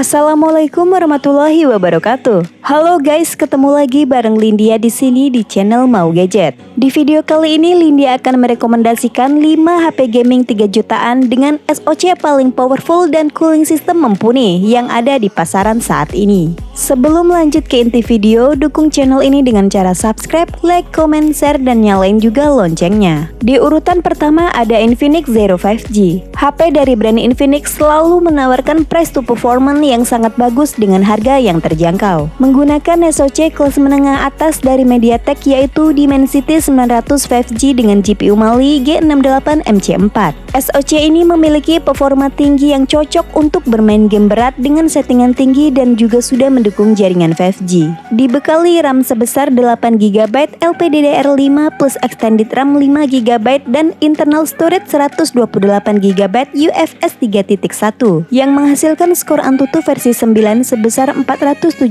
Assalamualaikum warahmatullahi wabarakatuh. Halo guys, ketemu lagi bareng Lindia di sini di channel Mau Gadget. Di video kali ini Lindia akan merekomendasikan 5 HP gaming 3 jutaan dengan SoC paling powerful dan cooling system mumpuni yang ada di pasaran saat ini. Sebelum lanjut ke inti video, dukung channel ini dengan cara subscribe, like, comment, share, dan nyalain juga loncengnya. Di urutan pertama ada Infinix Zero 5G. HP dari brand Infinix selalu menawarkan price to performance yang sangat bagus dengan harga yang terjangkau. Menggunakan SoC kelas menengah atas dari MediaTek yaitu Dimensity 900 5G dengan GPU Mali G68MC4. SoC ini memiliki performa tinggi yang cocok untuk bermain game berat dengan settingan tinggi dan juga sudah mendukung jaringan 5G. Dibekali RAM sebesar 8GB LPDDR5 plus extended RAM 5GB dan internal storage 128GB UFS 3.1 yang menghasilkan skor Antutu versi 9 sebesar 472.000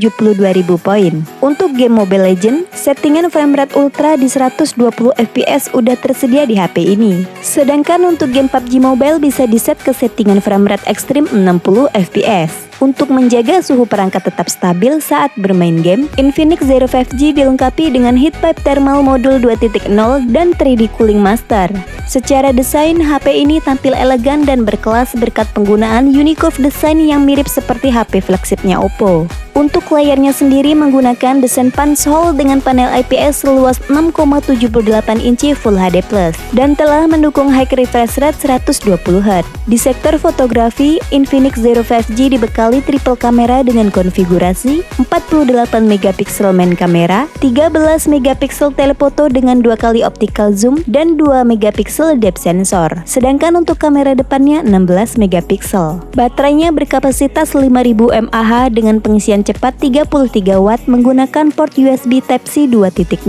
poin. Untuk game Mobile Legends, settingan framerate ultra di 120 fps udah tersedia di HP ini. Sedangkan untuk game PUBG Mobile bisa diset ke settingan framerate ekstrim 60 fps. Untuk menjaga suhu perangkat tetap stabil saat bermain game, Infinix Zero 5G dilengkapi dengan heat pipe thermal modul 2.0 dan 3D cooling master. Secara desain, HP ini tampil elegan dan berkelas berkat penggunaan Unicurve design yang mirip seperti HP flagshipnya Oppo. Untuk layarnya sendiri menggunakan desain punch hole dengan panel IPS seluas 6,78 inci Full HD+, dan telah mendukung high refresh rate 120Hz. Di sektor fotografi, Infinix Zero 5G dibekali triple kamera dengan konfigurasi 48MP main kamera, 13MP telefoto dengan 2 kali optical zoom, dan 2MP depth sensor. Sedangkan untuk kamera depannya 16MP. Baterainya berkapasitas 5000 mAh dengan pengisian cepat 33 Watt menggunakan port USB Type-C 2.0.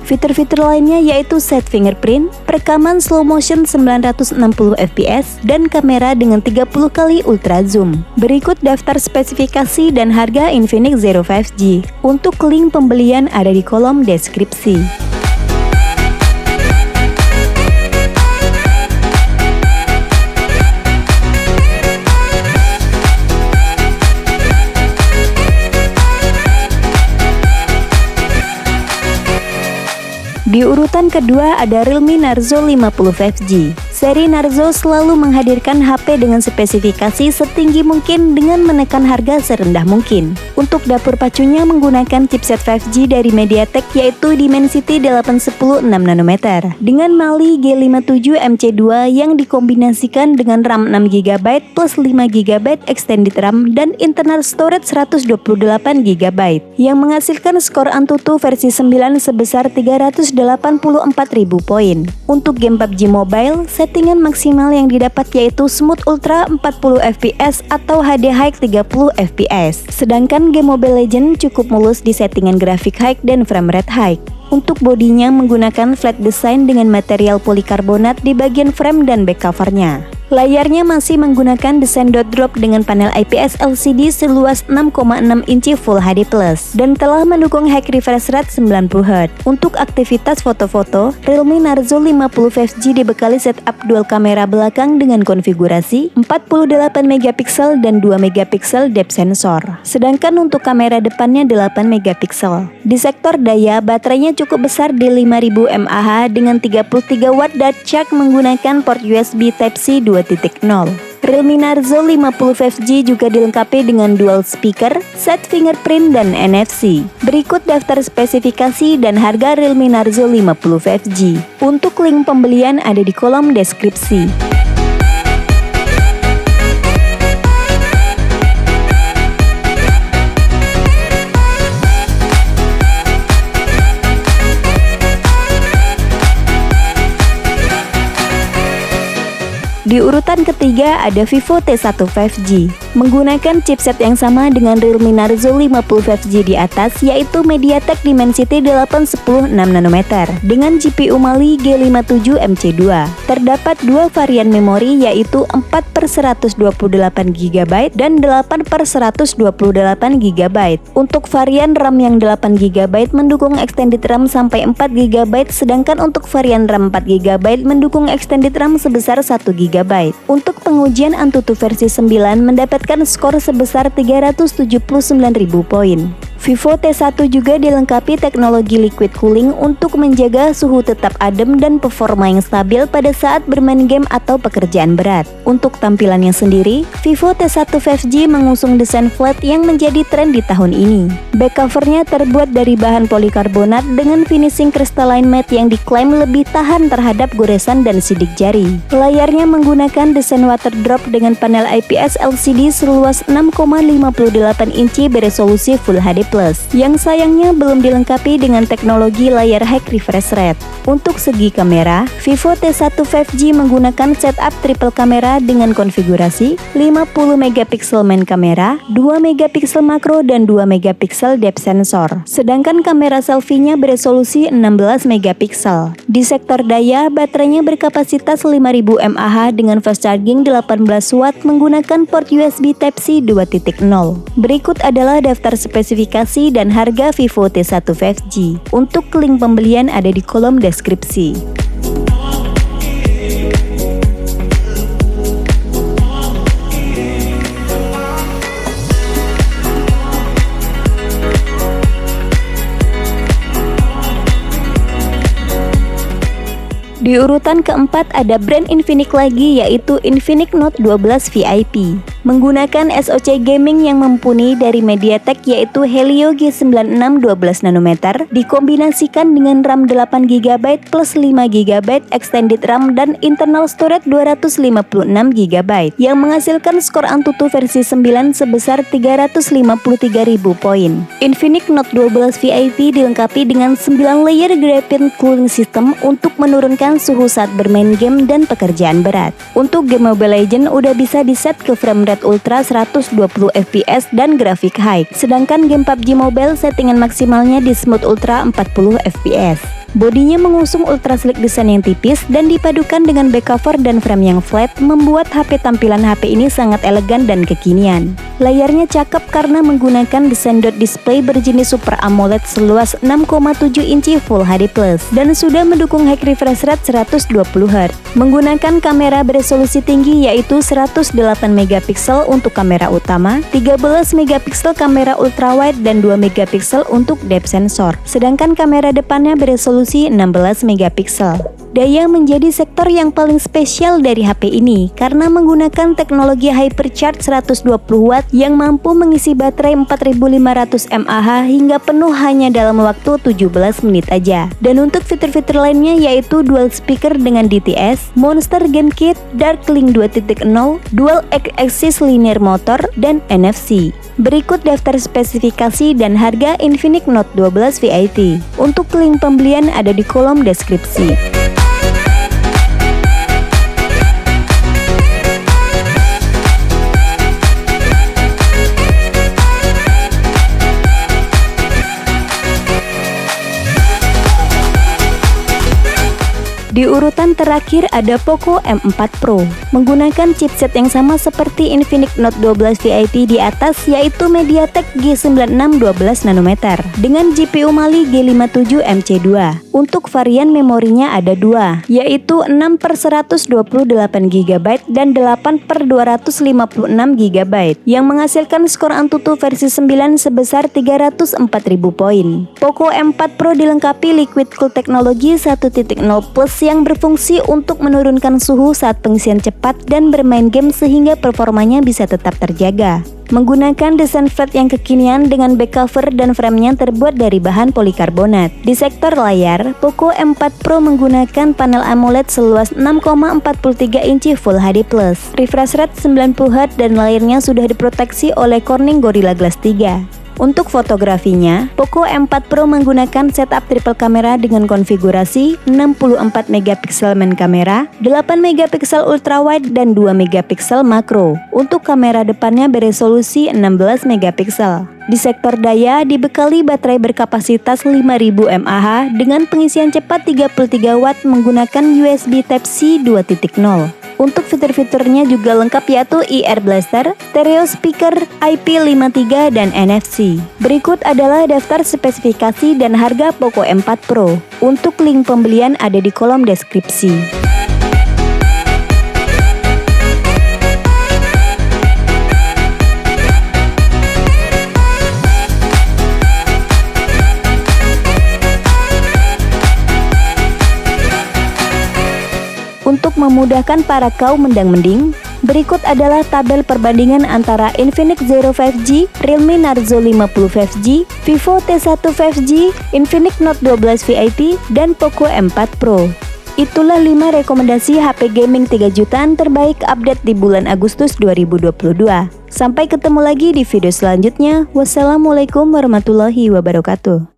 Fitur-fitur lainnya yaitu set fingerprint, perekaman slow motion 960fps, dan kamera dengan 30 kali ultra zoom. Berikut daftar spesifikasi dan harga Infinix Zero 5G. Untuk link pembelian ada di kolom deskripsi. Di urutan kedua ada Realme Narzo 50 5G. Seri Narzo selalu menghadirkan HP dengan spesifikasi setinggi mungkin dengan menekan harga serendah mungkin. Untuk dapur pacunya menggunakan chipset 5G dari MediaTek yaitu Dimensity 810 6nm dengan Mali G57MC2 yang dikombinasikan dengan RAM 6GB plus 5GB extended RAM dan internal storage 128GB yang menghasilkan skor Antutu versi 9 sebesar 384.000 poin. Untuk game PUBG Mobile, settingan maksimal yang didapat yaitu Smooth Ultra 40fps atau HD High 30fps. Sedangkan game Mobile Legends cukup mulus di settingan grafik high dan framerate high. Untuk bodinya menggunakan flat design dengan material polikarbonat di bagian frame dan back covernya. Layarnya masih menggunakan desain dot drop dengan panel IPS LCD seluas 6,6 inci Full HD+, dan telah mendukung high refresh rate 90Hz. Untuk aktivitas foto-foto, Realme Narzo 50 5G dibekali setup dual kamera belakang dengan konfigurasi 48MP dan 2MP depth sensor. Sedangkan untuk kamera depannya 8MP. Di sektor daya, baterainya cukup besar di 5000 mAh dengan 33 Watt dart charge menggunakan port USB Type-C 2.0. Realme Narzo 50 5G juga dilengkapi dengan dual speaker, set fingerprint, dan NFC. Berikut daftar spesifikasi dan harga Realme Narzo 50 5G. Untuk link pembelian ada di kolom deskripsi. Di urutan ketiga ada Vivo T1 5G. Menggunakan chipset yang sama dengan Realme Narzo 50 5G di atas yaitu MediaTek Dimensity 810 6nm dengan GPU Mali G57MC2. Terdapat dua varian memori yaitu 4/128GB dan 8/128GB. Untuk varian RAM yang 8GB mendukung extended RAM sampai 4GB, sedangkan untuk varian RAM 4GB mendukung extended RAM sebesar 1GB. Untuk pengujian Antutu versi 9 mendapat mendapatkan skor sebesar 379.000 poin. Vivo T1 juga dilengkapi teknologi liquid cooling untuk menjaga suhu tetap adem dan performa yang stabil pada saat bermain game atau pekerjaan berat. Untuk tampilannya sendiri, Vivo T1 5G mengusung desain flat yang menjadi tren di tahun ini. Back covernya terbuat dari bahan polikarbonat dengan finishing crystalline matte yang diklaim lebih tahan terhadap goresan dan sidik jari. Layarnya menggunakan desain water drop dengan panel IPS LCD seluas 6,58 inci beresolusi Full HD+, yang sayangnya belum dilengkapi dengan teknologi layar high refresh rate. Untuk segi kamera, Vivo T1 5G menggunakan setup triple kamera dengan konfigurasi 50 megapiksel main kamera, 2 megapiksel makro dan 2 megapiksel depth sensor. Sedangkan kamera selfie-nya beresolusi 16 megapiksel. Di sektor daya, baterainya berkapasitas 5000 mAh dengan fast charging 18 watt menggunakan port USB Type-C 2.0. Berikut adalah daftar spesifikasi dan harga Vivo T1 5G. Untuk link pembelian ada di kolom deskripsi. Di urutan keempat ada brand Infinix lagi, yaitu Infinix Note 12 VIP. Menggunakan SoC gaming yang mumpuni dari MediaTek yaitu Helio G96 12nm dikombinasikan dengan RAM 8GB plus 5GB extended RAM dan internal storage 256GB yang menghasilkan skor Antutu versi 9 sebesar 353.000 poin. Infinix Note 12 VIP dilengkapi dengan 9 layer graphene cooling system untuk menurunkan suhu saat bermain game dan pekerjaan berat. Untuk game Mobile Legends udah bisa diset ke frame rate ultra 120 fps dan grafik high. Sedangkan game PUBG Mobile settingan maksimalnya di smooth ultra 40 fps. Bodinya mengusung ultra sleek desain yang tipis dan dipadukan dengan back cover dan frame yang flat membuat tampilan HP ini sangat elegan dan kekinian. Layarnya cakep karena menggunakan desain dot display berjenis Super AMOLED seluas 6,7 inci Full HD+ dan sudah mendukung high refresh rate 120Hz. Menggunakan kamera beresolusi tinggi yaitu 108 megapiksel untuk kamera utama, 13 megapiksel kamera ultrawide dan 2 megapiksel untuk depth sensor. Sedangkan kamera depannya beresolusi 16 megapiksel. Daya menjadi sektor yang paling spesial dari HP ini karena menggunakan teknologi Hypercharge 120W yang mampu mengisi baterai 4500 mAh hingga penuh hanya dalam waktu 17 menit aja. Dan untuk fitur-fitur lainnya yaitu dual speaker dengan DTS, Monster Game Kit, Dark Link 2.0, Dual X-Axis Linear Motor, dan NFC. Berikut daftar spesifikasi dan harga Infinix Note 12 VIP. Untuk link pembelian ada di kolom deskripsi. Di urutan terakhir ada Poco M4 Pro. Menggunakan chipset yang sama seperti Infinix Note 12 VIP di atas yaitu MediaTek G96 12nm dengan GPU Mali G57 MC2. Untuk varian memorinya ada dua, yaitu 6/128GB dan 8/256GB yang menghasilkan skor Antutu versi 9 sebesar 304.000 poin. Poco M4 Pro dilengkapi liquid cool teknologi 1.0 plus yang berfungsi untuk menurunkan suhu saat pengisian cepat dan bermain game sehingga performanya bisa tetap terjaga. Menggunakan desain flat yang kekinian dengan back cover dan framenya terbuat dari bahan polikarbonat. Di sektor layar, Poco M4 Pro menggunakan panel AMOLED seluas 6,43 inci Full HD+, refresh rate 90Hz dan layarnya sudah diproteksi oleh Corning Gorilla Glass 3. Untuk fotografinya, Poco M4 Pro menggunakan setup triple kamera dengan konfigurasi 64 megapiksel main kamera, 8 megapiksel ultrawide dan 2 megapiksel makro. Untuk kamera depannya beresolusi 16 megapiksel. Di sektor daya dibekali baterai berkapasitas 5000 mAh dengan pengisian cepat 33 watt menggunakan USB Type-C 2.0. Untuk fitur-fiturnya juga lengkap yaitu ear blaster, stereo speaker, IP53 dan NFC. Berikut adalah daftar spesifikasi dan harga Poco M4 Pro. Untuk link pembelian ada di kolom deskripsi. untuk memudahkan para kaum mendang-mending, berikut adalah tabel perbandingan antara Infinix Zero 5G, Realme Narzo 50 5G, Vivo T1 5G, Infinix Note 12 VIP, dan Poco M4 Pro. Itulah 5 rekomendasi HP gaming 3 jutaan terbaik update di bulan Agustus 2022. Sampai ketemu lagi di video selanjutnya. Wassalamualaikum warahmatullahi wabarakatuh.